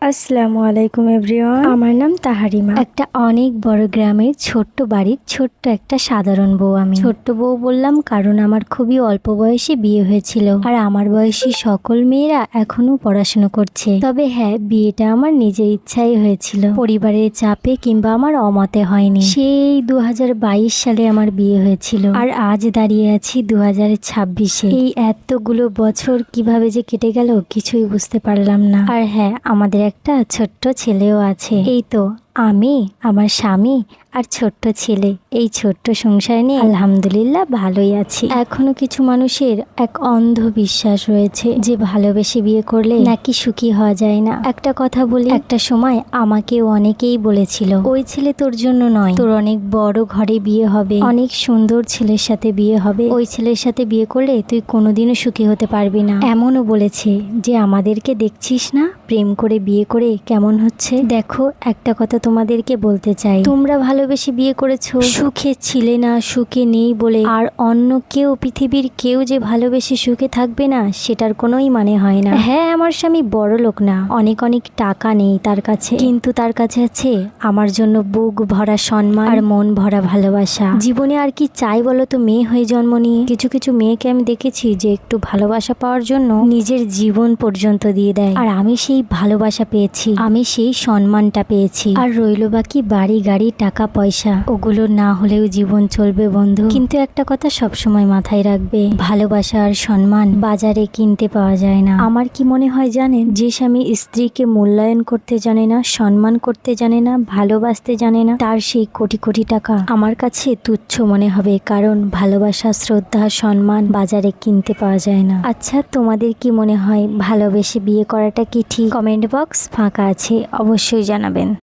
আসসালামু আলাইকুম এভরিওয়ান। আমার নাম তাহারিমা। একটা অনেক বড় গ্রামের ছোট্ট বাড়ির ছোট্ট একটা সাধারণ বউ আমি। ছোট্ট বউ বললাম কারণ আমার খুবই অল্প বয়সে বিয়ে হয়েছিল, আর আমার বয়সী সকল মেয়েরা এখনো পড়াশোনা করছে। তবে হ্যাঁ, বিয়েটা আমার নিজের ইচ্ছাই হয়েছিল, পরিবারের চাপে কিংবা আমার অমতে হয়নি। সেই 2022 সালে আমার বিয়ে হয়েছিল, আর আজ দাঁড়িয়ে আছি 2026-এ। এই এতগুলো বছর কিভাবে যে কেটে গেল কিছুই বুঝতে পারলাম না। আর হ্যাঁ, আমাদের একটা ছোট্ট ছেলেও আছে। এই তো আমি, আমার স্বামী আর ছোট্ট ছেলে, এই ছোট্ট সংসার নিয়ে আলহামদুলিল্লাহ ভালোই আছি। এখনো কিছু মানুষের এক অন্ধবিশ্বাস রয়েছে যে ভালোবেসে বিয়ে করলে নাকি সুখী হওয়া যায় না। একটা কথা বলি, একটা সময় আমাকে অনেকেই বলেছিল ওই ছেলে তোর জন্য নয়, তোর অনেক বড় ঘরে বিয়ে হবে, অনেক সুন্দর ছেলের সাথে বিয়ে হবে, ওই ছেলের সাথে বিয়ে করলে তুই কোনোদিনও সুখী হতে পারবি না। এমনও বলেছে যে আমাদেরকে দেখছিস না প্রেম করে বিয়ে করে কেমন হচ্ছে। দেখো, একটা কথা তোমাদেরকে বলতে চাই, তোমরা ভালোবেসে বিয়ে করেছো, সুখে ছিলে না, সুখে নেই বলে আর অন্য কেউ, পৃথিবীর কেউ যে ভালোবেসে সুখে থাকবে না সেটার কোনোই মানে হয় না। হ্যাঁ, আমার স্বামী বড় লোক না, অনেক অনেক টাকা নেই তার কাছে, কিন্তু তার কাছে আছে আমার জন্য বুক ভরা সম্মান আর মন ভরা ভালোবাসা। জীবনে আর কি চাই বলো তো মেয়ে হয়ে জন্ম নিয়ে? কিছু কিছু মেয়েকে আমি দেখেছি যে একটু ভালোবাসা পাওয়ার জন্য নিজের জীবন পর্যন্ত দিয়ে দেয়, আর আমি সেই ভালোবাসা পেয়েছি, আমি সেই সম্মানটা পেয়েছি। আর রইলো বাকি বাড়ি গাড়ি টাকা পয়সা, ওগুলো না হলেও জীবন চলবে বন্ধু। কিন্তু একটা কথা সবসময় মাথায় রাখবে, ভালোবাসা আর সম্মান বাজারে কিনতে পাওয়া যায় না। আমার কি মনে হয় জানেন, যে স্বামী স্ত্রীকে মূল্যায়ন করতে জানে না, সম্মান করতে জানে না, ভালোবাসতে জানে না, তার সেই কোটি কোটি টাকা আমার কাছে তুচ্ছ মনে হবে, কারণ ভালোবাসা, শ্রদ্ধা, সম্মান বাজারে কিনতে পাওয়া যায় না। আচ্ছা, তোমাদের কি মনে হয় ভালোবেসে বিয়ে করাটা কি ঠিক? কমেন্ট বক্স ফাঁকা আছে, অবশ্যই জানাবেন।